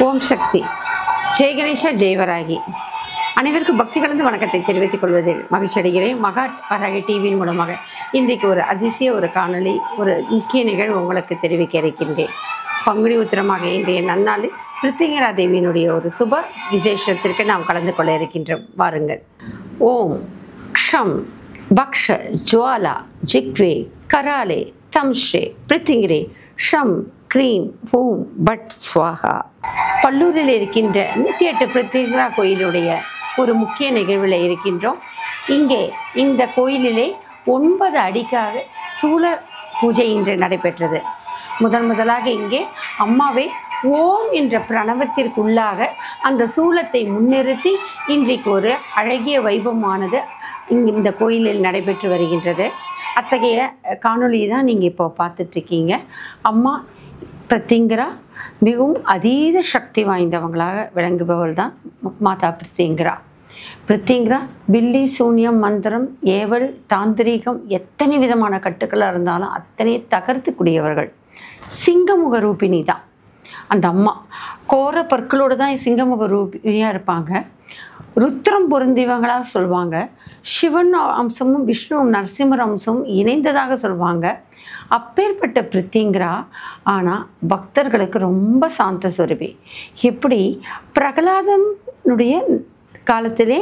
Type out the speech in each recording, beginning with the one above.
ஓம் சக்தி. ஜெய் கணேஷா, ஜெய் வராகி. அனைவருக்கும் பக்தி கலந்து வணக்கத்தை தெரிவித்துக் கொள்வதில் மகிழ்ச்சி அடைகிறேன். மகா வராகி டிவியின் மூலமாக இன்றைக்கு ஒரு அதிசய காணொளி, ஒரு முக்கிய நிகழ்வு உங்களுக்கு தெரிவிக்க இருக்கின்றேன். பங்குனி உத்திரமாக இன்றைய நன்னாளில் பிருத்திங்கரா தேவியினுடைய ஒரு சுப விசேஷத்திற்கு நாம் கலந்து கொள்ள இருக்கின்றோம். வாருங்கள். ஓம் க்ஷம் பக்ஷ ஜுவாலா ஜிக்வே கராலே தம்ஸ்ரே பிருத்திங்கிரே ஷம் க்ரீம் பூம் பட் ஸ்வாஹா. பல்லூரில் இருக்கின்ற 108 பிருத்திங்கரா கோயிலுடைய ஒரு முக்கிய நிகழ்வில் இருக்கின்றோம். இங்கே இந்த கோயிலிலே 9 அடிக்காக சூல பூஜை இன்று நடைபெற்றது. முதலாக இங்கே அம்மாவே ஓம் என்ற பிரணவத்திற்குள்ளாக அந்த சூலத்தை முன்னிறுத்தி இன்றைக்கு ஒரு அழகிய வைபவமானது இந்த கோயிலில் நடைபெற்று வருகின்றது. அத்தகைய காணொளி தான் நீங்கள் இப்போ பார்த்துட்ருக்கீங்க. அம்மா பிருத்திங்கரா மிகவும் அதீத சக்தி வாய்ந்தவங்களாக விளங்குபவள் தான் மாதா பிருத்திங்கரா. பிருத்திங்கரா பில்லி, சூன்யம், மந்திரம், ஏவல், தாந்திரீகம், எத்தனை விதமான கட்டுக்களாக இருந்தாலும் அத்தனை தகர்த்துக்கூடியவர்கள். சிங்கமுக ரூபிணி தான் அந்த அம்மா. கோர பற்களோடு தான் சிங்கமுக ரூபிணியாக இருப்பாங்க. ருத்ரம் பொருந்தியவங்களாக சொல்லுவாங்க. சிவன் அம்சமும் விஷ்ணுவும் நரசிம்மர் அம்சமும் இணைந்ததாக சொல்லுவாங்க. அப்பேற்பட்ட பிருத்திங்கரா ஆனால் பக்தர்களுக்கு ரொம்ப சாந்த சொருபி. எப்படி பிரகலாதனுடைய காலத்திலே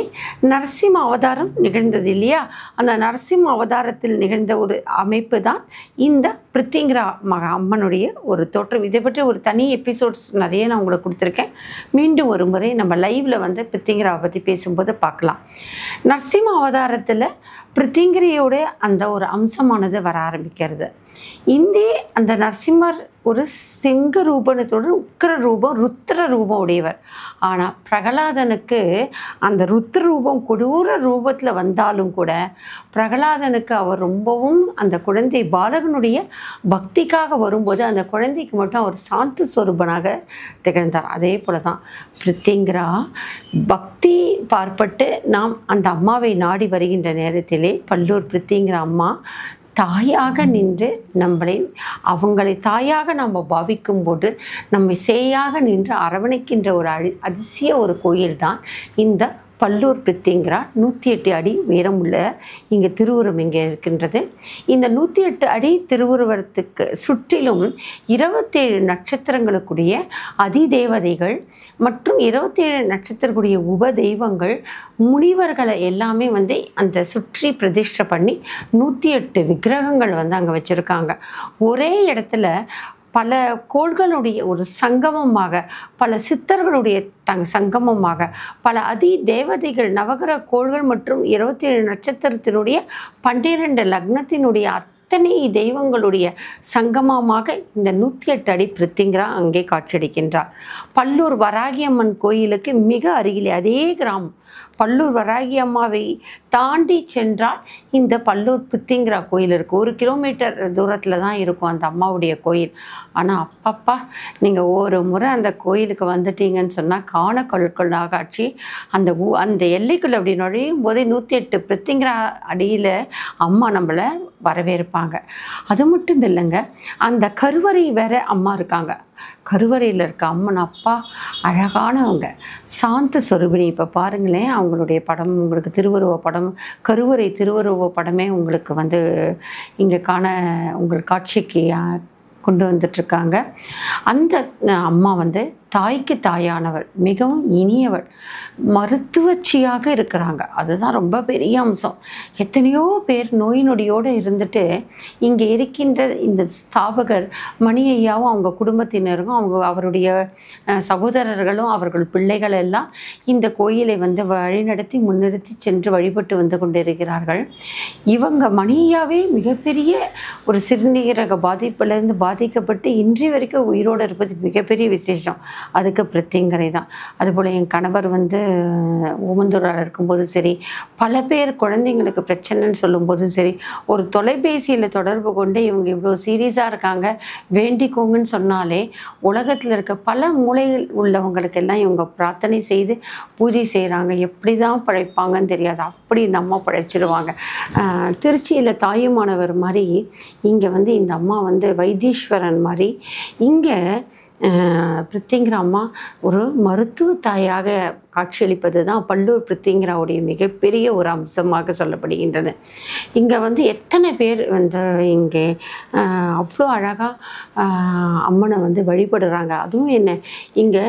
நரசிம்ம அவதாரம் நிகழ்ந்தது இல்லையா? அந்த நரசிம்ம அவதாரத்தில் நிகழ்ந்த ஒரு அமைப்பு தான் இந்த பிருத்திங்கரா அம்மனுடைய ஒரு தோற்றம். இதை பற்றி ஒரு தனி எபிசோட்ஸ் நிறைய நான் உங்களுக்கு கொடுத்துருக்கேன். மீண்டும் ஒரு முறை நம்ம லைவில் வந்து பிருத்திங்கராவை பற்றி பேசும்போது பார்க்கலாம். நரசிம்ம அவதாரத்தில் பிருத்திங்கரையோட அந்த ஒரு அம்சமானது வர ஆரம்பிக்கிறது. இந்தே அந்த நரசிம்மர் ஒரு சிங்க ரூபத்தோடு உக்கிர ரூபம், ருத்ர ரூபம் உடையவர். ஆனால் பிரகலாதனுக்கு அந்த ருத்ர ரூபம் கொடூர ரூபத்தில் வந்தாலும் கூட பிரகலாதனுக்கு அவர் ரொம்பவும் அந்த குழந்தை பாலகனுடைய பக்திக்காக வரும்போது அந்த குழந்தைக்கு மட்டும் அவர் சாந்த ஸ்வரூபனாக திகழ்ந்தார். அதே போல தான் பிருத்திங்கரா பக்தி பார்ப்பட்டு நாம் அந்த அம்மாவை நாடி வருகின்ற நேரத்திலே பல்லூர் பிருத்திங்கரா அம்மா தாயாக நின்று அவங்களை தாயாக நம்ம பாவிக்கும்போது நம்மை சேயாக நின்று அரவணைக்கின்ற ஒரு அதிசய ஒரு கோயில் தான் இந்த பல்லூர் பிருத்திங்கரா. 108 அடி உயரமுள்ள இங்கே திருவுருவம் இங்கே இருக்கின்றது. இந்த 108 அடி திருவுருவத்துக்கு சுற்றிலும் 27 நட்சத்திரங்களுக்குரிய அதிதேவதைகள் மற்றும் 27 நட்சத்திரக்கூடிய உப தெய்வங்கள், முனிவர்களை எல்லாமே வந்து அந்த சுற்றி பிரதிஷ்டை பண்ணி 108 விக்கிரகங்கள் வந்து அங்கே வச்சுருக்காங்க. ஒரே இடத்துல பல கோள்களுடைய ஒரு சங்கமமாக, பல சித்தர்களுடைய சங்கமமாக, பல தேவதைகள், நவகிரக கோள்கள் மற்றும் 27 நட்சத்திரத்தினுடைய 12 லக்னத்தினுடைய அத்தனை தெய்வங்களுடைய சங்கமமாக இந்த 108 அடி பிருத்திங்கரா அங்கே காட்சியளிக்கின்றார். பல்லூர் வராகி அம்மன் கோயிலுக்கு மிக அருகிலே அதே கிராமம் பல்லூர் வராகி அம்மாவை தாண்டி சென்றால் இந்த பல்லூர் பிருத்திங்கரா கோயில் இருக்குது. 1 கிலோமீட்டர் தூரத்தில் தான் இருக்கும் அந்த அம்மாவுடைய கோயில். ஆனால் அப்பப்பா நீங்கள் ஒரு முறை அந்த கோயிலுக்கு வந்துட்டீங்கன்னு சொன்னால் காணக்கொள்கொள்ளாக காட்சி. அந்த எல்லைக்குள்ளே அப்படி நுழையும் போதே 108 பிருத்திங்கரா அடியில் அம்மா நம்மளை வரவேற்பாங்க. அது மட்டும் இல்லைங்க, அந்த கருவறை வேற அம்மா இருக்காங்க. கருவறையில் இருக்க அம்மன் அப்பா அழகானவங்க, சாந்த சொரூபிணி. இப்போ பாருங்களேன், அவங்களுடைய படம் உங்களுக்கு திருவுருவ படம், கருவறை திருவுருவ படமே உங்களுக்கு வந்து இங்கே உங்கள் காட்சிக்கு கொண்டு வந்துட்டுருக்காங்க. அந்த அம்மா வந்து தாய்க்கு தாயானவள், மிகவும் இனியவள், மருத்துவச்சியாக இருக்கிறாங்க. அதுதான் ரொம்ப பெரிய அம்சம். எத்தனையோ பேர் நோய் நொடியோடு இருந்துட்டு இங்கே இருக்கின்ற இந்த ஸ்தாபகர் மணி ஐயாவும் அவங்க குடும்பத்தினரும் அவருடைய சகோதரர்களும் அவர்கள் பிள்ளைகள் எல்லாம் இந்த கோயிலை வந்து வழிநடத்தி முன்னிறுத்தி சென்று வழிபட்டு வந்து கொண்டிருக்கிறார்கள். இவங்க மணி ஐயாவே மிகப்பெரிய ஒரு சிறுநீரக பாதிப்பிலிருந்து பாதிக்கப்பட்டு இன்றைய வரைக்கும் உயிரோடு இருப்பது மிகப்பெரிய விசேஷம். அதுக்கு பிருத்திங்கரை தான். அதுபோல் என் கணவர் வந்து ஓமந்தூரால் இருக்கும்போது சரி, பல பேர் குழந்தைங்களுக்கு பிரச்சனைன்னு சொல்லும்போது சரி, ஒரு தொலைபேசியில் தொடர்பு கொண்டு இவங்க இவ்வளோ சீரியஸாக இருக்காங்க வேண்டிக்கோங்கன்னு சொன்னாலே உலகத்தில் இருக்க பல மூலைகள் உள்ளவங்களுக்கெல்லாம் இவங்க பிரார்த்தனை செய்து பூஜை செய்கிறாங்க. எப்படி தான் பழைப்பாங்கன்னு தெரியாது, அப்படி இந்த அம்மா பழைச்சிடுவாங்க. திருச்சியில் தாயுமானவர் மாதிரி இங்கே வந்து இந்த அம்மா வந்து வைத்தீஸ்வரன் மாதிரி இங்கே பிரித்திங்கிற அம்மா ஒரு மருத்துவ தாயாக காட்சியளிப்பது தான் பல்லூர் பிரித்திங்கராவுடைய மிகப்பெரிய ஒரு அம்சமாக சொல்லப்படுகின்றது. இங்கே வந்து எத்தனை பேர் வந்து இங்கே அவ்வளோ அழகாக அம்மனை வந்து வழிபடுறாங்க. அதுவும் என்ன, இங்கே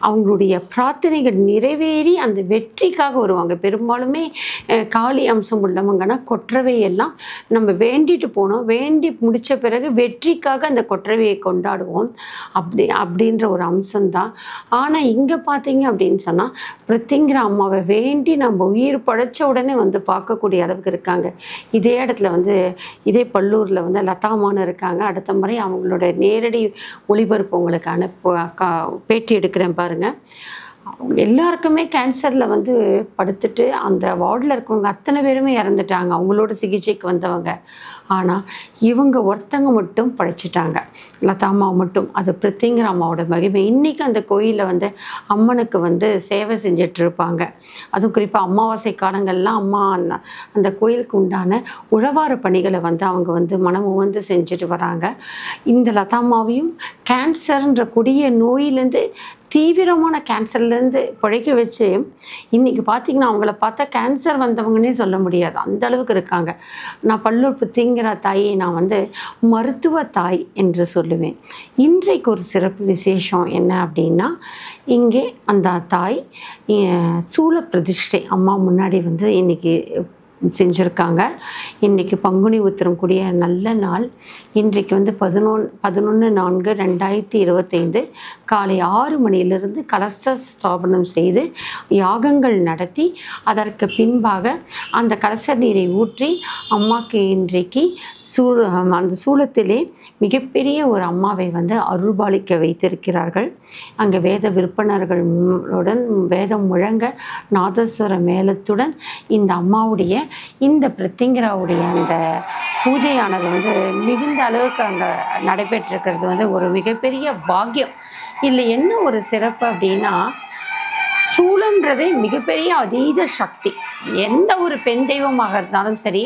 அவங்களுடைய பிரார்த்தனைகள் நிறைவேறி அந்த வெற்றிக்காக வருவாங்க. பெரும்பாலுமே காளி அம்சம் உள்ளவங்கன்னா கொற்றவையெல்லாம் நம்ம வேண்டிட்டு போனோம், வேண்டி முடித்த பிறகு வெற்றிக்காக அந்த கொற்றவையை கொண்டாடுவோம் அப்படின்ற ஒரு அம்சம்தான். ஆனால் இங்கே பார்த்தீங்க அப்படின்னு சொன்னால் பிரித்திங்கிற அம்மாவை வேண்டி நம்ம உயிர் படைச்ச உடனே வந்து பார்க்கக்கூடிய அளவுக்கு இருக்காங்க. இதே இடத்துல வந்து இதே பல்லூரில் வந்து லதாமான்னு இருக்காங்க. அடுத்த முறை அவங்களோட நேரடி ஒளிபரப்பு உங்களுக்கு பேட்டி எடுக்கிறேன் பாருங்கள். அவங்க எல்லாருக்குமே கேன்சரில் வந்து படுத்துட்டு அந்த வார்டில் இருக்கவங்க அத்தனை பேருமே இறந்துட்டாங்க, அவங்களோட சிகிச்சைக்கு வந்தவங்க. ஆனால் இவங்க ஒருத்தங்க மட்டும் படைச்சிட்டாங்க, லதாமா மட்டும். அது பிரித்திங்கிற அம்மாவோட மகிமை. இன்றைக்கி அந்த கோயிலில் வந்து அம்மனுக்கு வந்து சேவை செஞ்சிட்ருப்பாங்க. அதுவும் குறிப்பாக அமாவாசை காலங்கள்லாம் அம்மா அந்த கோயிலுக்கு உண்டான உழவார பணிகளை வந்து அவங்க வந்து மனமும் வந்து செஞ்சுட்டு வராங்க. இந்த லதாமாவையும் கேன்சர்ன்ற கொடிய நோயிலேருந்து, தீவிரமான கேன்சர்லேருந்து பிழைக்க வச்சு இன்றைக்கி பார்த்திங்கன்னா அவங்கள பார்த்தா கேன்சர் வந்தவங்கன்னே சொல்ல முடியாது, அந்த அளவுக்கு இருக்காங்க. நான் பல்லூர் பிரித்திங்கிற தாயை நான் வந்து மருத்துவ தாய் என்று சொல்லுவேன். இன்றைக்கு ஒரு சிறப்பு விசேஷம் என்ன அப்படின்னா, இங்கே அந்த தாய் சூல பிரதிஷ்டை அம்மா முன்னாடி வந்து இன்றைக்கி செஞ்சுருக்காங்க. இன்றைக்கி பங்குனி உத்திரம் கூடிய நல்ல நாள். இன்றைக்கு வந்து 11/4/2025 காலை 6 மணியிலிருந்து கலச ஸ்தாபனம் செய்து யாகங்கள் நடத்தி அதற்கு பின்பாக அந்த கலச நீரை ஊற்றி அம்மாவுக்கு இன்றைக்கு அந்த சூலத்திலே மிகப்பெரிய ஒரு அம்மாவை வந்து அருள்பாலிக்க வைத்திருக்கிறார்கள். அங்கே வேத விற்பனர்களுடன் வேதம் முழங்க நாதஸ்வர மேளத்துடன் இந்த அம்மாவுடைய இந்த பிரித்திங்கராவுடைய அந்த பூஜையானது வந்து மிகுந்த அளவுக்கு அங்கே நடைபெற்றிருக்கிறது வந்து ஒரு மிகப்பெரிய பாக்கியம். இல்லை என்ன ஒரு சிறப்பு அப்படின்னா, சூலம்ன்றதே மிகப்பெரிய அதீத சக்தி. எந்த ஒரு பெண் தெய்வமாக இருந்தாலும் சரி,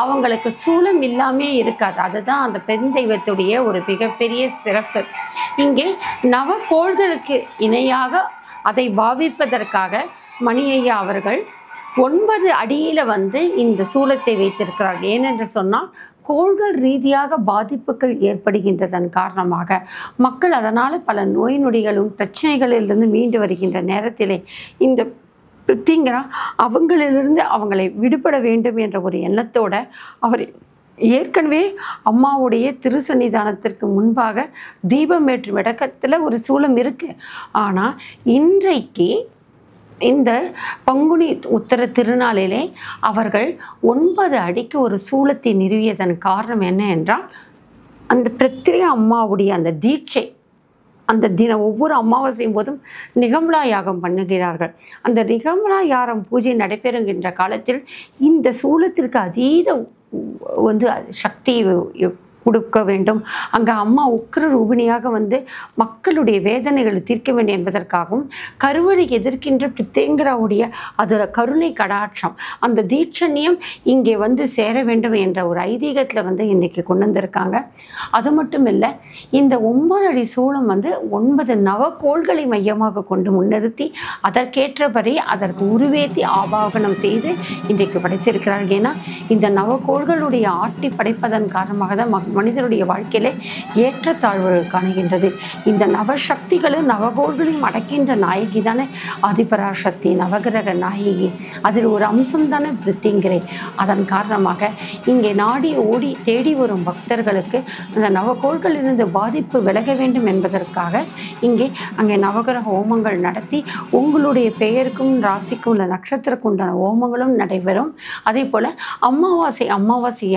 அவங்களுக்கு சூலம் இல்லாமே இருக்காது. அதுதான் அந்த பெண் தெய்வத்துடைய ஒரு மிகப்பெரிய சிறப்பு. இங்கே நவகோள்களுக்கு இணையாக அதை பாவிப்பதற்காக மணியையா அவர்கள் 9 அடியில் வந்து இந்த சூலத்தை வைத்திருக்கிறார்கள். ஏனென்று சொன்னால் கோள்கள் ரீதியாக பாதிப்புகள் ஏற்படுகின்றதன் காரணமாக மக்கள் அதனால் பல நோய் நொடிகளும் பிரச்சனைகளிலிருந்து மீண்டு வருகின்ற நேரத்திலே இந்த பிரித்திங்கரா அவங்களிலிருந்து அவங்களை விடுபட வேண்டும் என்ற ஒரு எண்ணத்தோடு அவர் ஏற்கனவே அம்மாவுடைய திருசன்னிதானத்திற்கு முன்பாக தீபம் ஏற்றும் இடத்துல ஒரு சூலம் இருக்குது. ஆனால் இன்றைக்கு இந்த பங்குனி உத்தர திருநாளிலே அவர்கள் 9 அடிக்கு ஒரு சூலத்தை நிறுவியதன் காரணம் என்ன என்றால், அந்த பிரித்திங்கரா அம்மாவுடைய அந்த தீட்சை, அந்த ஒவ்வொரு அமாவாசையும் போதும் நிகம்லா யாகம் பண்ணுகிறார்கள். அந்த நிகம்லா யாகம் பூஜை நடைபெறுகின்ற காலத்தில் இந்த சூலத்திற்கு அதீத வந்து சக்தி கொடுக்க வேண்டும். அங்கே அம்மா உக்கிர ரூபிணியாக வந்து மக்களுடைய வேதனைகளை தீர்க்க வேண்டும் என்பதற்காகவும் கருவறை எதிர்க்கின்ற பிரித்திங்கராவுடைய அதோட கருணை கடாட்சம், அந்த தீட்சண்யம் இங்கே வந்து சேர வேண்டும் என்ற ஒரு ஐதீகத்தில் வந்து இன்றைக்கி கொண்டு வந்திருக்காங்க. அது மட்டும் இல்லை, இந்த 9 அடி சூலம் வந்து 9 நவகோள்களை மையமாக கொண்டு முன்னிறுத்தி அதற்கேற்றபடி அதற்கு உருவேற்றி ஆபாகனம் செய்து இன்றைக்கு படைத்திருக்கிறார்கள். ஏன்னா இந்த நவகோள்களுடைய ஆட்டி படைப்பதன் காரணமாக தான் மனிதனுடைய வாழ்க்கையில ஏற்றத்தாழ்வுகள் காணுகின்றது. இந்த நவசக்திகளும் நவகோள்களையும் அடக்கின்ற நாயகி தானே ஆதிபராசக்தி, நவகிரக நாயகி. அதில் ஒரு அம்சம் தானே பிரித்திங்கரை. அதன் காரணமாக இங்கே நாடி ஓடி தேடி வரும் பக்தர்களுக்கு அந்த நவகோள்களிலிருந்து பாதிப்பு விலக வேண்டும் என்பதற்காக அங்கே நவகிரக ஹோமங்கள் நடத்தி உங்களுடைய பெயருக்கும் ராசிக்கும் உள்ள நட்சத்திரக்கு உண்டான ஹோமங்களும் நடைபெறும். அதே போல் அமாவாசை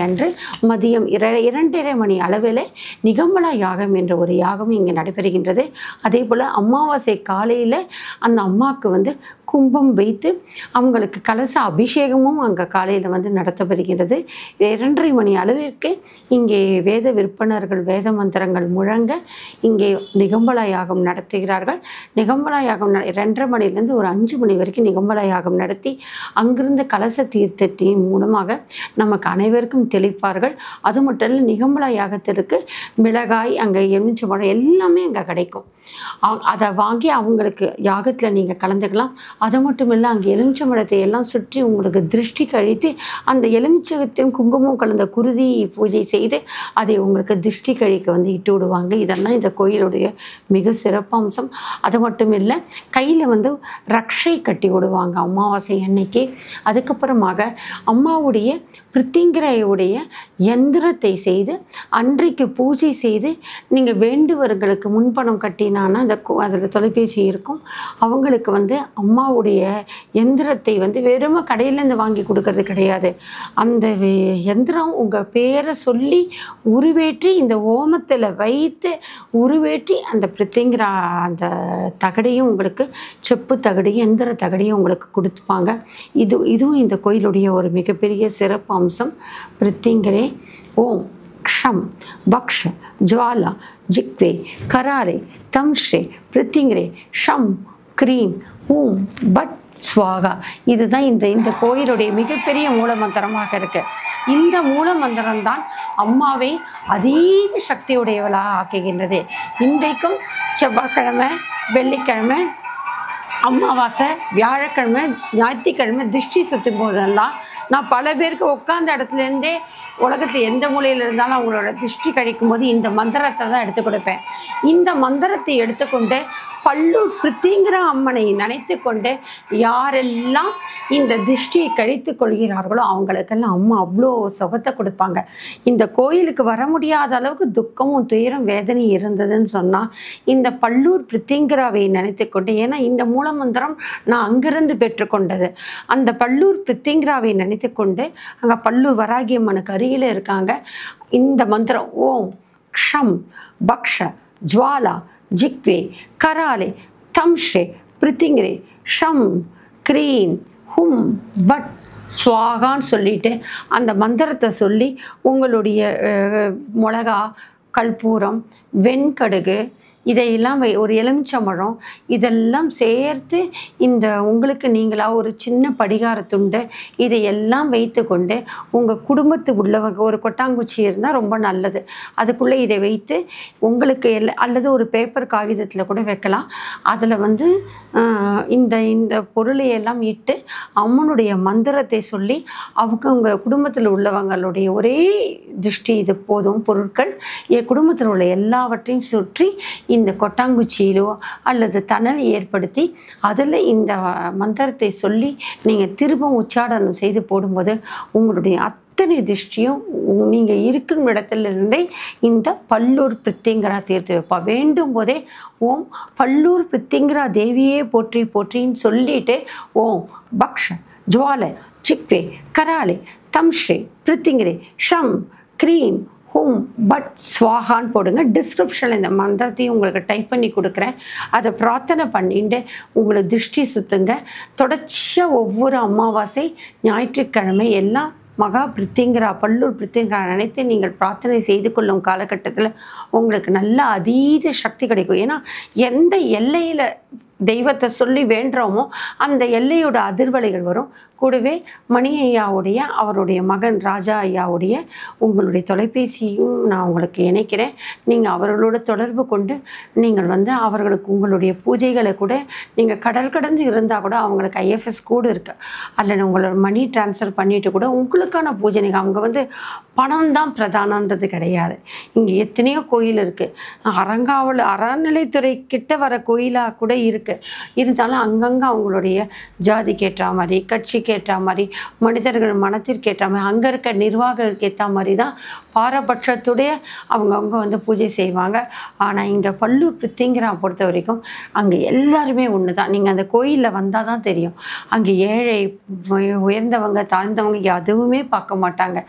அன்று மதியம் 2:30 மணி அளவில் நிகம்பலா யாகம் என்ற ஒரு யாகம் இங்கே நடைபெறுகின்றது. அதே போல் அமாவாசை காலையில் அந்த அம்மாவுக்கு வந்து கும்பம் வைத்து அவங்களுக்கு கலச அபிஷேகமும் அங்கே காலையில் வந்து நடத்தப்படுகின்றது. 2:30 மணி அளவிற்கு இங்கே வேத விற்பனர்கள் வேத மந்திரங்கள் முழங்க இங்கே நிகம்பல யாகம் நடத்துகிறார்கள். நிகம்பல யாகம் 2:30 மணிலேருந்து ஒரு 5 மணி வரைக்கும் நிகம்பல யாகம் நடத்தி அங்கிருந்து கலச தீர்த்தத்தின் மூலமாக நமக்கு அனைவருக்கும் தெளிப்பார்கள். அது மட்டும் இல்லை, நிகம்பல யாகத்திற்கு மிளகாய், அங்கே எலுமிச்சம்பழம் எல்லாமே அங்கே கிடைக்கும். அதை வாங்கி அவங்களுக்கு யாகத்தில் நீங்கள் கலந்துக்கலாம். அது மட்டும் இல்லை, அங்கே எலுமிச்சம்பழத்தை எல்லாம் சுற்றி உங்களுக்கு திருஷ்டி கழித்து அந்த எலுமிச்சகத்தின் குங்குமம் கலந்த குருதி பூஜை செய்து அதை உங்களுக்கு திருஷ்டி கழிக்க வந்து இட்டு விடுவாங்க. இதெல்லாம் இந்த கோயிலுடைய மிக சிறப்பம்சம். அது மட்டும் இல்லை, கையில் வந்து ரக்ஷை கட்டி விடுவாங்க அமாவாசை அன்னைக்கு. அதுக்கப்புறமாக அம்மாவுடைய பிரித்திங்கரையுடைய யந்திரத்தை செய்து அன்றைக்கு பூஜை செய்து நீங்கள் வேண்டுவர்களுக்கு முன்பணம் கட்டினான்னா அதில் தொலைபேசி இருக்கும். அவங்களுக்கு வந்து அம்மாவுடைய எந்திரத்தை வந்து வெறும கடையிலேருந்து வாங்கி கொடுக்கறது கிடையாது. அந்த எந்திரம் உங்கள் பேரை சொல்லி உருவேற்றி இந்த ஓமத்தில் வைத்து உருவேற்றி அந்த பிரித்திங்கிற அந்த தகடையும் உங்களுக்கு செப்பு தகடையும் எந்திர தகடையும் உங்களுக்கு கொடுத்துப்பாங்க. இதுவும் இந்த கோயிலுடைய ஒரு மிகப்பெரிய சிறப்பு அம்சம். பிரித்திங்கரே ஓம் க்ஷம் பக்ஷ ஜுவாலா ஜிக்வே கராரே தம்ஸ்ரே பிரித்திங்கரே ஷம் க்ரீம் ஊம் பட் ஸ்வாகா. இதுதான் இந்த கோயிலுடைய மிகப்பெரிய மூலமந்திரமாக இருக்கு. இந்த மூலமந்திரம்தான் அம்மாவை அதீத சக்தியுடையவளாக ஆக்குகின்றது. இன்றைக்கும் செவ்வாய்க்கிழமை, வெள்ளிக்கிழமை, அமாவாசை, வியாழக்கிழமை, ஞாயிற்றுக்கிழமை திருஷ்டி சுற்றும் போதெல்லாம் நான் பல பேருக்கு உட்காந்த இடத்துலேருந்தே உலகத்தில் எந்த மூலையில் இருந்தாலும் அவங்களோட திருஷ்டி கழிக்கும் போது இந்த மந்திரத்தை தான் எடுத்து கொடுப்பேன். இந்த மந்திரத்தை எடுத்துக்கொண்டு பல்லூர் பிரித்திங்கிற அம்மனை நினைத்து கொண்டு யாரெல்லாம் இந்த திருஷ்டியை கழித்து கொள்கிறார்களோ அவங்களுக்கெல்லாம் அம்மா அவ்வளோ சுகத்தை கொடுப்பாங்க. இந்த கோயிலுக்கு வர முடியாத அளவுக்கு துக்கமும் துயரம் வேதனை இருந்ததுன்னு சொன்னால் இந்த பல்லூர் பிரித்திங்கராவை நினைத்து கொண்டு, ஏன்னா இந்த மூலமந்திரம் நான் அங்கிருந்து பெற்றுக்கொண்டது. அந்த பல்லூர் பிரித்திங்கராவை நினைத்து கொண்டு அங்கே பல்லூர் வராகியம்மனுக்கு அருகில் இருக்காங்க. இந்த மந்திரம் ஓம் க்ஷம் பக்ஷ ஜுவாலா ஜிக்வே கராலே தம்ஸ்ரே பிரித்திங்கரே ஷம் க்ரீம் ஹும் பட் ஸ்வாகான்னு சொல்லிட்டு அந்த மந்திரத்தை சொல்லி உங்களுடைய மிளகா, கற்பூரம், வெண்கடுகு இதையெல்லாம் ஒரு எலுமிச்சம்பழம் இதெல்லாம் சேர்த்து இந்த உங்களுக்கு நீங்களாக ஒரு சின்ன படிகாரத்துண்டு இதையெல்லாம் வைத்து கொண்டு உங்கள் குடும்பத்து உள்ளவங்க ஒரு கொட்டாங்குச்சி இருந்தால் ரொம்ப நல்லது. அதுக்குள்ளே இதை வைத்து உங்களுக்கு அல்லது ஒரு பேப்பர் காகிதத்தில் கூட வைக்கலாம். அதில் வந்து இந்த பொருளையெல்லாம் இட்டு அம்மனுடைய மந்திரத்தை சொல்லி உங்கள் குடும்பத்தில் உள்ளவங்களுடைய ஒரே திருஷ்டி இது போதும் பொருட்கள் என் குடும்பத்தில் உள்ள எல்லாவற்றையும் சுற்றி இந்த கொட்டாங்குச்சியிலோ அல்லது தணல் ஏற்படுத்தி அதில் இந்த மந்திரத்தை சொல்லி நீங்கள் திரும்பவும் உச்சாடனம் செய்து போடும்போது உங்களுடைய அத்தனை திருஷ்டியும் நீங்கள் இருக்கும் இடத்துலேருந்தே இந்த பல்லூர் பிரித்திங்கரா தீர்த்து வைப்பா. வேண்டும் போதே ஓம் பல்லூர் பிரித்திங்கரா தேவியே போற்றி போற்றின்னு சொல்லிட்டு ஓம் பக்ஷ ஜுவாலை சிக்வே கராலே தம்ஸ்ரே பிரித்திங்கரே ஷம் க்ரீம் ஹூம் பட் ஸ்வாகான்னு போடுங்க. டிஸ்கிரிப்ஷனில் இந்த மந்திரத்தையும் உங்களுக்கு டைப் பண்ணி கொடுக்குறேன். அதை பிரார்த்தனை பண்ணிட்டு உங்களை திருஷ்டி சுற்றுங்க. தொடர்ச்சியாக ஒவ்வொரு அமாவாசை, ஞாயிற்றுக்கிழமை எல்லாம் மகா பிரித்திங்கரா பல்லூர் பிரித்திங்கரா நினைத்து நீங்கள் பிரார்த்தனை செய்து கொள்ளும் காலகட்டத்தில் உங்களுக்கு நல்ல அதீத சக்தி கிடைக்கும். ஏன்னா எந்த எல்லையில் தெய்வத்தை சொல்லி வேண்டுறோமோ அந்த எல்லையோட அதிர்வலைகள் வரும். கூடவே மணி ஐயாவுடைய அவருடைய மகன் ராஜா ஐயாவுடைய உங்களுடைய தொலைபேசியும் நான் உங்களுக்கு இணைக்கிறேன். நீங்கள் அவர்களோட தொடர்பு கொண்டு நீங்கள் வந்து அவர்களுக்கு உங்களுடைய பூஜைகளை கூட நீங்கள் கடல் கடந்து இருந்தால் கூட அவங்களுக்கு ஐஎஃப்எஸ் கோடு இருக்குது. அதில் உங்களோட மணி ட்ரான்ஸ்ஃபர் பண்ணிட்டு கூட உங்களுக்கான பூஜை நீங்கள் அவங்க வந்து பணம் தான் பிரதானன்றது கிடையாது. இங்கே எத்தனையோ கோயில் இருக்குது. அறநிலைத்துறை கிட்ட வர கோயிலாக கூட இருக்குது. இருந்தாலும் அங்கங்கே அவங்களுடைய ஜாதிக்கு ஏற்ற மாதிரி, கட்சிக்கு ஏற்ற மாதிரி, மனிதர்கள் மனத்திற்கு ஏற்ற மாதிரி, அங்கே இருக்க நிர்வாகருக்கு ஏற்ற மாதிரி தான் பாரபட்சத்துடைய அவங்கவுங்க வந்து பூஜை செய்வாங்க. ஆனால் இங்கே பல்லூர் பிரித்திங்கரா பொறுத்த வரைக்கும் அங்கே எல்லாருமே ஒன்று தான். நீங்கள் அந்த கோயிலில் வந்தால் தான் தெரியும். அங்கே ஏழை உயர்ந்தவங்க தாழ்ந்தவங்க எதுவுமே பார்க்க மாட்டாங்க.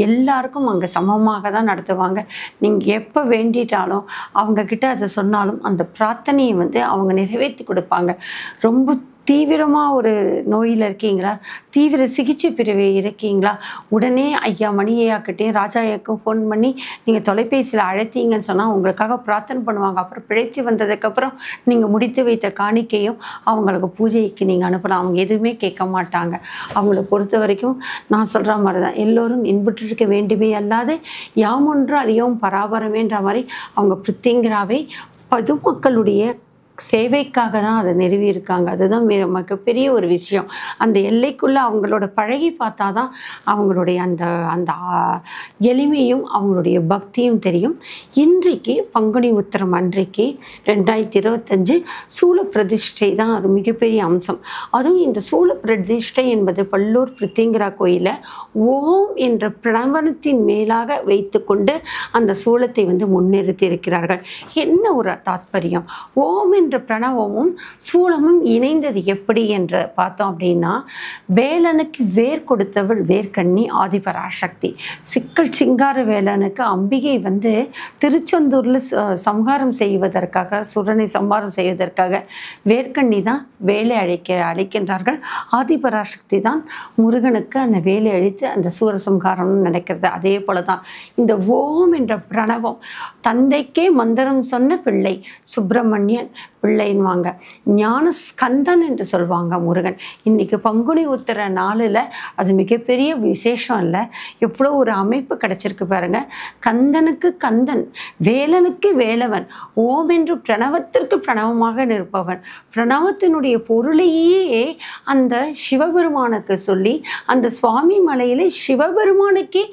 எல்லாருக்கும் அங்கே சமமாக தான் நடத்துவாங்க. நீங்கள் எப்போ வேண்டிட்டாலும் அவங்கக்கிட்ட அதை சொன்னாலும் அந்த பிரார்த்தனையை வந்து அவங்க நிறைவேற்றி கொடுப்பாங்க. ரொம்ப தீவிரமாக ஒரு நோயில் இருக்கீங்களா, தீவிர சிகிச்சை பிரிவு இருக்கீங்களா, உடனே ஐயா மணியாக்கிட்டையும் ராஜாயாக்கும் ஃபோன் பண்ணி நீங்கள் தொலைபேசியில் அழைத்தீங்கன்னு சொன்னால் உங்களுக்காக பிரார்த்தனை பண்ணுவாங்க. அப்புறம் பிழைத்து வந்ததுக்கப்புறம் நீங்கள் முடித்து வைத்த காணிக்கையும் அவங்களுக்கு பூஜைக்கு நீங்கள் அனுப்பலாம். அவங்க எதுவுமே கேட்க மாட்டாங்க. அவங்கள பொறுத்த வரைக்கும் நான் சொல்கிற மாதிரி தான், எல்லோரும் இன்புற்றிருக்க வேண்டுமே அல்லாது யாமொன்று அறியோம் பராபரமேன்ற மாதிரி அவங்க பிரித்திங்கராவே பொதுமக்களுடைய சேவைக்காக தான் அதை நிறுவியிருக்காங்க. அதுதான் மிகப்பெரிய ஒரு விஷயம். அந்த எல்லைக்குள்ளே அவங்களோட பழகி பார்த்தா தான் அவங்களுடைய அந்த அந்த எளிமையும் அவங்களுடைய பக்தியும் தெரியும். இன்றைக்கு பங்குனி உத்திரம் அன்றைக்கு 2025 சூல பிரதிஷ்டை தான் ஒரு மிகப்பெரிய அம்சம். அதுவும் இந்த சூல பிரதிஷ்டை என்பது பல்லூர் பிரித்திங்கரா கோயிலில் ஓம் என்ற பிரணவனத்தின் மேலாக வைத்து கொண்டு அந்த சூலத்தை முன்னிறுத்தி இருக்கிறார்கள். என்ன ஒரு தாத்பரியம்! ஓம் என்ற பிரணவமும் சூலமும் இணைந்தது எப்படி என்று பார்த்தோம் அப்படின்னா, வேலனுக்கு வேர் கொடுத்தவள் வேர்க்கண்ணி ஆதிபராசக்தி. சிங்கார வேலனுக்கு அம்பிகை திருச்செந்தூரில் சம்ஹாரம் செய்வதற்காக, சுரனை சம்ஹாரம் செய்வதற்காக வேர்க்கண்ணி தான் வேலை அழைக்கின்றார்கள். ஆதிபராசக்தி தான் முருகனுக்கு அந்த வேலை அழித்து அந்த சூரசம்ஹாரம் நடக்கிறது. அதே போல தான் இந்த ஓம் என்ற பிரணவம் தந்தைக்கே மந்திரம் சொன்ன பிள்ளை சுப்பிரமணியன் பிள்ளைன்வாங்க. ஞான ஸ்கந்தன் என்று சொல்லுவாங்க முருகன். இன்னைக்கு பங்குனி உத்திர நாளில் அது மிகப்பெரிய விசேஷம் இல்லை, எவ்வளோ ஒரு அமைப்பு கிடைச்சிருக்கு பாருங்க. கந்தனுக்கு கந்தன், வேலனுக்கு வேலவன், ஓம் என்று பிரணவத்திற்கு பிரணவமாக நிற்பவன். பிரணவத்தினுடைய பொருளையே அந்த சிவபெருமானுக்கு சொல்லி அந்த சுவாமி மலையிலே சிவபெருமானுக்கே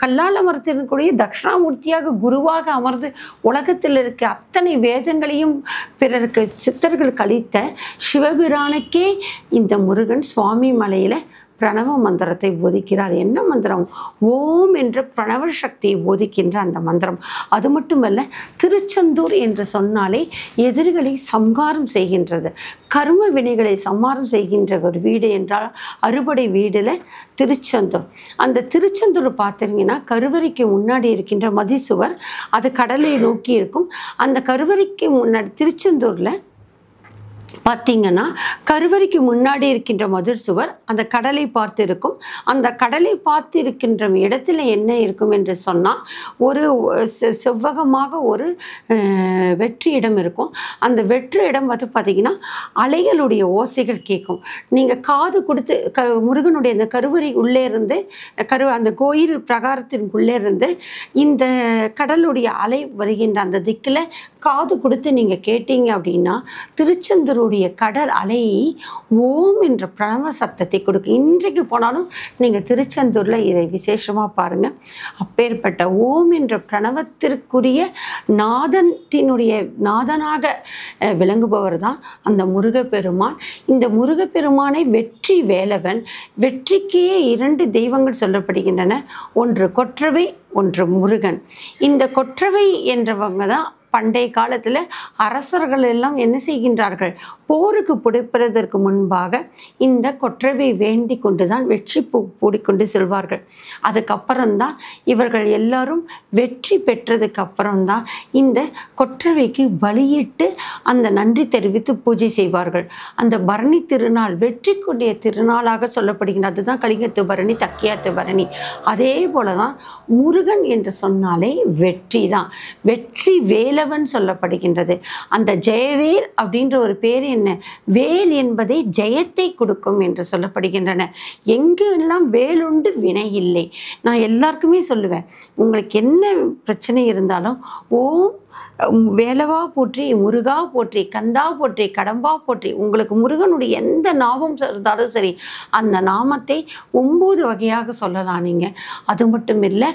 கல்லால் அமர்த்தினுடைய தட்சிணாமூர்த்தியாக குருவாக அமர்ந்து உலகத்தில் இருக்க அத்தனை வேதங்களையும் பிறருக்கு சித்தர்கள் கழித்த சிவபிரானுக்கே இந்த முருகன் சுவாமி மலையில பிரணவ மந்திரத்தை போதிக்கிறார். என்ன மந்திரம்? ஓம் என்ற பிரணவ சக்தியை போதிக்கின்ற அந்த மந்திரம். அது மட்டுமல்ல, திருச்செந்தூர் என்று சொன்னாலே எதிரிகளை சம்ஹாரம் செய்கின்றது, கர்ம வினைகளை சம்ஹாரம் செய்கின்ற ஒரு வீடு என்றால் அறுபடை வீடுல திருச்செந்தூர். அந்த திருச்செந்தூர் பார்த்தீங்கன்னா கருவறைக்கு முன்னாடி இருக்கின்ற மதிசுவர் அது கடலை நோக்கி இருக்கும். அந்த கருவறைக்கு முன்னாடி திருச்செந்தூர்ல பார்த்தீங்கன்னா கருவறைக்கு முன்னாடி இருக்கின்ற மதில் சுவர் அந்த கடலை பார்த்து இருக்கும். அந்த கடலை பார்த்து இருக்கின்ற இடத்துல என்ன இருக்கும் என்று சொன்னால் ஒரு செவ்வகமாக ஒரு வெற்று இடம் இருக்கும். அந்த வெற்று இடம் பார்த்தீங்கன்னா அலைகளுடைய ஓசைகள் கேட்கும். நீங்கள் காது கொடுத்து முருகனுடைய அந்த கருவறை உள்ளே இருந்து அந்த கோயில் பிரகாரத்திற்குள்ளே இருந்து இந்த கடலுடைய அலை வருகின்ற அந்த திக்கில் காது கொடுத்து நீங்கள் கேட்டீங்க அப்படின்னா திருச்செந்தூருடைய கடல் அலை ஓம் என்ற பிரணவ சத்தத்தை கொடுக்கும். இன்றைக்கு போனாலும் நீங்கள் திருச்செந்தூரில் இதை விசேஷமாக பாருங்கள். அப்பேற்பட்ட ஓம் என்ற பிரணவத்திற்குரிய நாதனாக விளங்குபவர் தான் அந்த முருகப்பெருமான். இந்த முருகப்பெருமானை வெற்றி வேலவன், வெற்றிக்கே 2 தெய்வங்கள் சொல்லப்படுகின்றன. ஒன்று கொற்றவை, ஒன்று முருகன். இந்த கொற்றவை என்றவங்க தான் பண்டைய காலத்தில் அரசர்கள் எல்லாம் என்ன செய்கின்றார்கள், போருக்கு புடைப்பதற்கு முன்பாக இந்த கொற்றவை வேண்டி கொண்டு தான் வெற்றி பூடிக்கொண்டு செல்வார்கள். அதுக்கப்புறம்தான் இவர்கள் எல்லாரும் வெற்றி பெற்றதுக்கு அப்புறம்தான் இந்த கொற்றவைக்கு பலியிட்டு அந்த நன்றி தெரிவித்து பூஜை செய்வார்கள். அந்த பரணி திருநாள் வெற்றிக்குரிய திருநாளாக சொல்லப்படுகின்றது. அதுதான் கலிங்கத்து பரணி, தக்கியாத்து பரணி. அதே போல தான் முருகன் என்று சொன்னாலே வெற்றி தான், வெற்றி வேலவன் சொல்லப்படுகின்றது. அந்த ஜெயவேல் அப்படின்ற ஒரு பேர் என்ன, வேல் என்பதை ஜெயத்தை கொடுக்கும் என்று சொல்லப்படுகின்றன. எங்கெல்லாம் வேலுண்டு வினை இல்லை. நான் எல்லாருக்குமே சொல்லுவேன், உங்களுக்கு என்ன பிரச்சனை இருந்தாலும் ஓம் வேலவா போற்றி, முருகா போற்றி, கந்தா போற்றி, கடம்பா போற்றி, உங்களுக்கு முருகனுடைய எந்த நாமம் இருந்தாலும் சரி அந்த நாமத்தை 9 வகையாக சொல்லலாம் நீங்கள். அது மட்டும் இல்லை,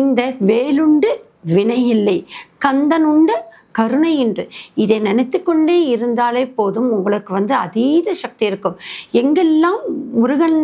இந்த வேலுண்டு வினை இல்லை, கந்தன் உண்டு கருணை உண்டு, இதை நினைத்து கொண்டே இருந்தாலே போதும் உங்களுக்கு அதீத சக்தி இருக்கும். எங்கெல்லாம் முருகன்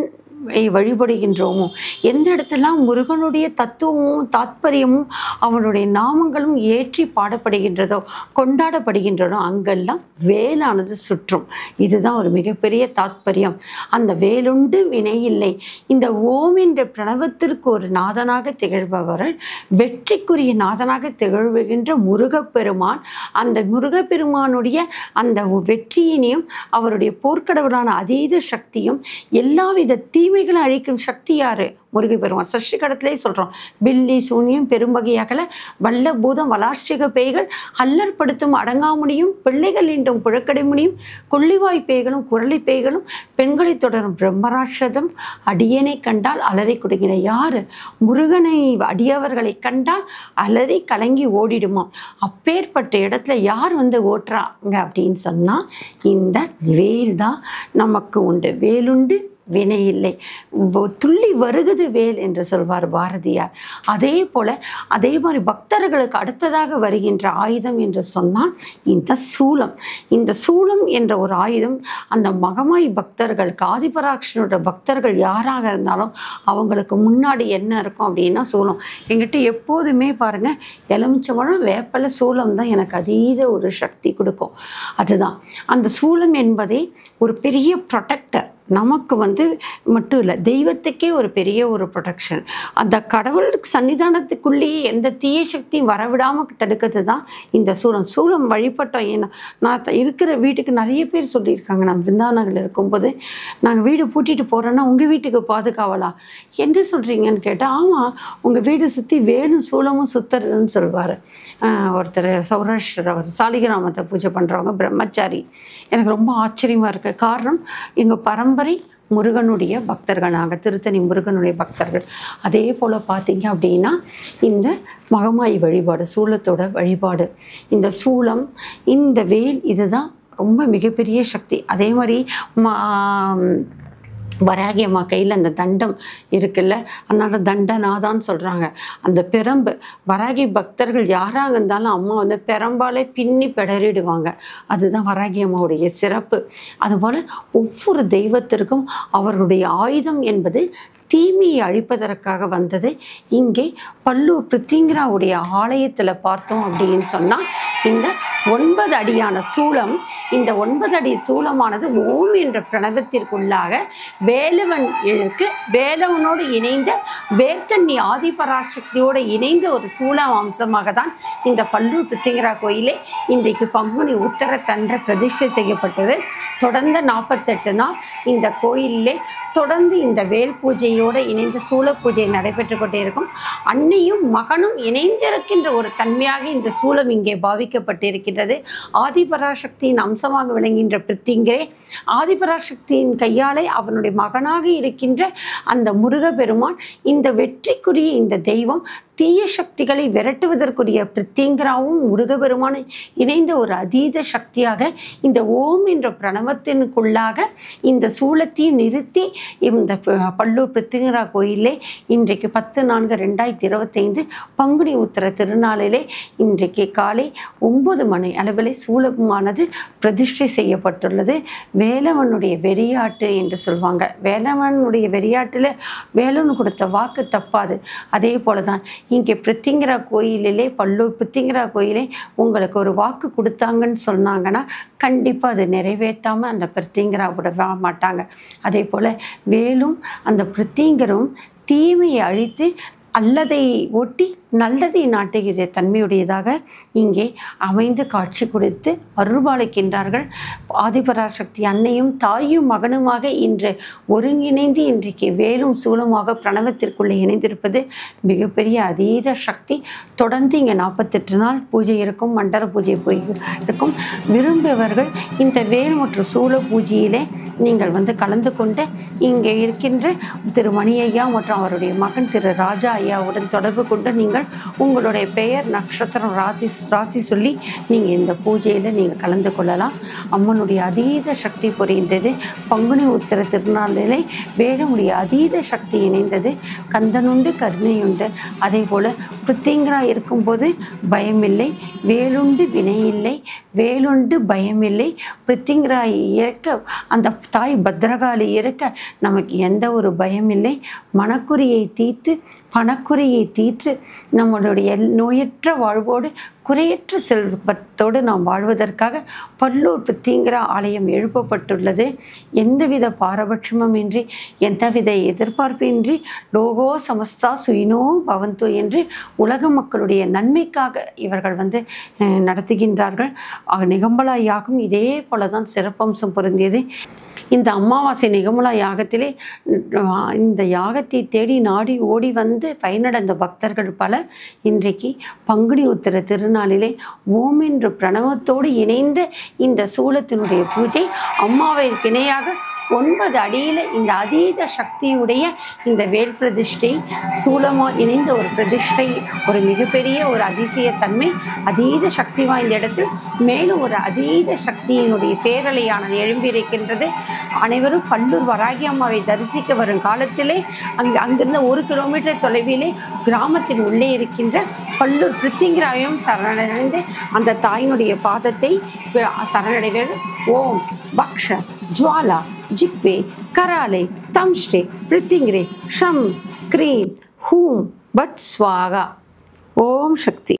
வழிபடுகின்றோமோ, எந்த இடத்தெல்லாம் முருகனுடைய தத்துவமும் தாத்பரியமும் அவனுடைய நாமங்களும் ஏற்றி பாடப்படுகின்றதோ, கொண்டாடப்படுகின்றதோ, அங்கெல்லாம் வேலானது சுற்றும். இதுதான் ஒரு மிகப்பெரிய தாத்பரியம். அந்த வேலுண்டு வினை இல்லை. இந்த ஓம் என்ற பிரணவத்திற்கு ஒரு நாதனாக திகழ்பவர்கள், வெற்றிக்குரிய நாதனாக திகழ்கின்ற முருகப்பெருமான். அந்த முருகப்பெருமானுடைய அந்த வெற்றியினையும் அவருடைய போர்க்கடவுளான அதீத சக்தியும் எல்லாவித தீமைகளை அழிக்கும் சக்தி யாரு? முருகப்பெருமான். சஷ்டி கடத்திலே சொல்றோம், பில்லி சூன்யம் பெரும்பகையகல வல்ல பூதம் வளாஷ்டிக பேய்கள் அல்லற்படுத்தும் அடங்காமுடியும் பிள்ளைகள் இன்றும் புழக்கடை முடியும் கொள்ளிவாய் பேய்களும் குரளி பேய்களும் பெண்களை தொடரும் பிரம்மராட்சதம் அடியனை கண்டால் அலறி கொடுக்கிற. யாரு? முருகனை அடியவர்களை கண்டால் அலறி கலங்கி ஓடிடுமாம். அப்பேற்பட்ட இடத்துல யார் வந்து ஓட்டுறாங்க அப்படின்னு சொன்னா இந்த வேல் தான் நமக்கு உண்டு. வேலுண்டு வினை இல்லை. துள்ளி வருகுது வேல் என்று சொல்வார் பாரதியார். அதே மாதிரி பக்தர்களுக்கு அடுத்ததாக வருகின்ற ஆயுதம் என்று சொன்னால் இந்த சூலம். இந்த சூலம் என்ற ஒரு ஆயுதம் அந்த மகமாய் பக்தர்கள், ஆதிபராசக்தியோட பக்தர்கள் யாராக இருந்தாலும் அவங்களுக்கு முன்னாடி என்ன இருக்கும் அப்படின்னா சூலம். என்கிட்ட எப்போதுமே பாருங்க, எலுமிச்சம்பழம் வேப்பலை சூலம் தான் எனக்கு அதீத ஒரு சக்தி கொடுக்கும். அதுதான் அந்த சூலம் என்பதே ஒரு பெரிய ப்ரொடெக்டர். நமக்கு வந்து மட்டும் இல்லை, தெய்வத்துக்கே ஒரு பெரிய ஒரு ப்ரொடெக்ஷன். அந்த கடவுள் சன்னிதானத்துக்குள்ளேயே எந்த தீய சக்தியும் வரவிடாமல் தடுக்கிறது தான் இந்த சூலம். சூலம் வழிபட்டோம். ஏன்னா நான் இருக்கிற வீட்டுக்கு நிறைய பேர் சொல்லியிருக்காங்க, நான் பிருந்தாவனங்கள் இருக்கும்போது நாங்கள் வீடு பூட்டிட்டு போகிறோன்னா உங்கள் வீட்டுக்கு பாதுகாவலா என்ன சொல்கிறீங்கன்னு கேட்டால், ஆமாம் உங்கள் வீடு சுற்றி வேலும் சூலமும் சுற்றுறதுன்னு சொல்வார் ஒருத்தர். சௌராஷ்டிரர், அவர் சாலிகிராமத்தை பூஜை பண்ணுறவங்க, பிரம்மச்சாரி. எனக்கு ரொம்ப ஆச்சரியமாக இருக்குது. காரணம், எங்கள் பரம்பரை முருகனுடைய பக்தர்கள், நாங்கள் திருத்தணி முருகனுடைய பக்தர்கள். அதே போல் பார்த்தீங்க அப்படின்னா இந்த மகமாயி வழிபாடு, சூலத்தோட வழிபாடு, இந்த சூலம், இந்த வேல், இதுதான் ரொம்ப மிகப்பெரிய சக்தி. அதே மாதிரி வராகி அம்மா கையில் அந்த தண்டம் இருக்குல்ல, அதனால தண்டநாதான்னு சொல்கிறாங்க. அந்த பெரம்பு, வராகி பக்தர்கள் யாராக இருந்தாலும் அம்மா வந்து பெரம்பாலே பின்னி பெடறிடுவாங்க. அதுதான் வராகி அம்மாவுடைய சிறப்பு. அதுபோல் ஒவ்வொரு தெய்வத்திற்கும் அவர்களுடைய ஆயுதம் என்பது தீமையை அழிப்பதற்காக வந்தது. இங்கே பல்லூர் பிருத்திங்கிராவுடைய ஆலயத்தில் பார்த்தோம் அப்படின்னு சொன்னால் இந்த 9 அடியான சூலம், இந்த 9 அடி சூலமானது ஓம் என்ற பிரணவத்திற்குள்ளாக வேலவனோடு இணைந்த வேர்க்கண்ணி ஆதிபராசக்தியோடு இணைந்த ஒரு சூல அம்சமாக தான் இந்த பல்லூர் பிருத்திங்கிரா கோயிலே இன்றைக்கு பங்குனி உத்தரத்தன்று பிரதிஷ்டை செய்யப்பட்டது. தொடர்ந்த 48 நாள் இந்த கோயிலே தொடர்ந்து இந்த வேல் பூஜையோடு இணைந்த சூல பூஜை நடைபெற்று கொண்டே இருக்கும். அன்னையும் மகனும் இணைந்திருக்கின்ற ஒரு தன்மையாக இந்த சூலம் இங்கே பாவிக்கப்பட்டிருக்கின்றது. ஆதிபராசக்தியின் அம்சமாக விளங்குகின்ற பிருத்திங்கிரே, ஆதிபராசக்தியின் கையாலே அவனுடைய மகனாக இருக்கின்ற அந்த முருகப்பெருமான், இந்த வெற்றிக்குரிய இந்த தெய்வம், தீய சக்திகளை விரட்டுவதற்குரிய பிருத்திங்கிராவும் முருகப்பெருமானை இணைந்த ஒரு அதீத சக்தியாக இந்த ஓம் என்ற பிரணவத்தினுக்குள்ளாக இந்த சூலத்தையும் நிறுத்தி இந்த பல்லூர் பிருத்திங்கிரா கோயிலே இன்றைக்கு 10/4/2025 பங்குனி உத்திர திருநாளிலே இன்றைக்கு காலை 9 மணி அளவில் சூலமானது பிரதிஷ்டை செய்யப்பட்டுள்ளது. வேலவனுடைய வெறியாட்டு என்று சொல்வாங்க. வேலவனுடைய வெறியாட்டில் வேலவன் கொடுத்த வாக்கு தப்பாது. அதே போல தான் இங்கே பிருத்திங்கிரா கோயிலிலே, பல்லூர் பிருத்திங்கிரா கோயிலே உங்களுக்கு ஒரு வாக்கு கொடுத்தாங்கன்னு சொன்னாங்கன்னா கண்டிப்பாக அது நிறைவேற்றாமல் அந்த பிருத்திங்கிரா விட மாட்டாங்க. அதே போல் வேலும் அந்த பிருத்திங்கரும் தீமையை அழித்து அல்லதை ஒட்டி நல்லதை நாட்டுகிற தன்மையுடையதாக இங்கே அமைந்து காட்சி கொடுத்து அருள்பாலிக்கின்றார்கள். ஆதிபராசக்தி அன்னையும் தாயும் மகனுமாக இன்று ஒருங்கிணைந்து இன்றைக்கு வேலும் சூலமாக பிரணவத்திற்குள்ளே இணைந்திருப்பது மிகப்பெரிய அதீத சக்தி. தொடர்ந்து இங்கே 48 நாள் பூஜை இருக்கும், மண்டல பூஜை இருக்கும். விரும்பியவர்கள் இந்த வேல் மற்றும் சூல பூஜையிலே நீங்கள் வந்து கலந்து கொண்டு இங்கே இருக்கின்ற திரு மணி ஐயா மற்றும் அவருடைய மகன் திரு ராஜா ஐயாவுடன் தொடர்பு கொண்டு நீங்கள் உங்களுடைய பெயர், நட்சத்திரம், ராசி சொல்லி நீங்கள் இந்த பூஜையில் நீங்கள் கலந்து கொள்ளலாம். அம்மனுடைய அதீத சக்தி புரிந்தது. பங்குனி உத்திர திருநாளிலே வேலனுடைய அதீத சக்தி இணைந்தது. கந்தனுண்டு கருணையுண்டு. அதே போல் பிருத்திங்கிரா இருக்கும்போது பயமில்லை, வேலுண்டு வினையில்லை, வேலுண்டு பயமில்லை. பிருத்திங்கிரா இயக்க அந்த தாய் பத்ரகாளி இருக்க நமக்கு எந்த ஒரு பயம் இல்லை. மனக்குறியை தீர்த்து பணக்குறியை தீர்த்து நம்மளுடைய நோயற்ற வாழ்வோடு குறையற்ற செல்வத்தோடு நாம் வாழ்வதற்காக பல்லூர் பித்தீங்கிற ஆலயம் எழுப்பப்பட்டுள்ளது. எந்தவித பாரபட்சமும் இன்றி எந்தவித எதிர்பார்ப்பின்றி லோகோ சமஸ்தா சுயினோ பவந்தோ என்று உலக மக்களுடைய நன்மைக்காக இவர்கள் நடத்துகின்றார்கள். நிகம்பலா யாகம் இதே போலதான் சிறப்பம்சம் பொருந்தியது. இந்த அமாவாசை நிகமலா யாகத்திலே இந்த யாகத்தை தேடி நாடி ஓடி வந்து பயனடைந்த பக்தர்கள் பல இன்றைக்கு பங்குனி உத்திர திருநாளிலே ஓம் என்ற பிரணவத்தோடு இணைந்த இந்த சூலத்தினுடைய பூஜை அம்மாவிற்கு இணையாக 9 அடியில் இந்த அதீத சக்தியுடைய இந்த வேல் பிரதிஷ்டை சூலமாக இணைந்த ஒரு பிரதிஷ்டை ஒரு மிகப்பெரிய ஒரு அதிசய தன்மை அதீத சக்தி வாய்ந்த இடத்தில் மேலும் ஒரு அதீத சக்தியினுடைய பேரலையானது எழும்பியிருக்கின்றது. அனைவரும் பல்லூர் வராகி அம்மாவை தரிசிக்க வரும் காலத்திலே அங்கிருந்த 1 கிலோமீட்டர் தொலைவிலே கிராமத்தின் உள்ளே இருக்கின்ற பல்லூர் பிரித்திங்கிராவையும் சரணடைந்து அந்த தாயினுடைய பாதத்தை சரணடைவது. ஓம் பக்ஷ ஜுவாலா ஜிக்வே கராலே தம்ஷ்டே பிரித்திங்கிரே ஷம் cream whom but ஸ்வாகா. Om Sakthi.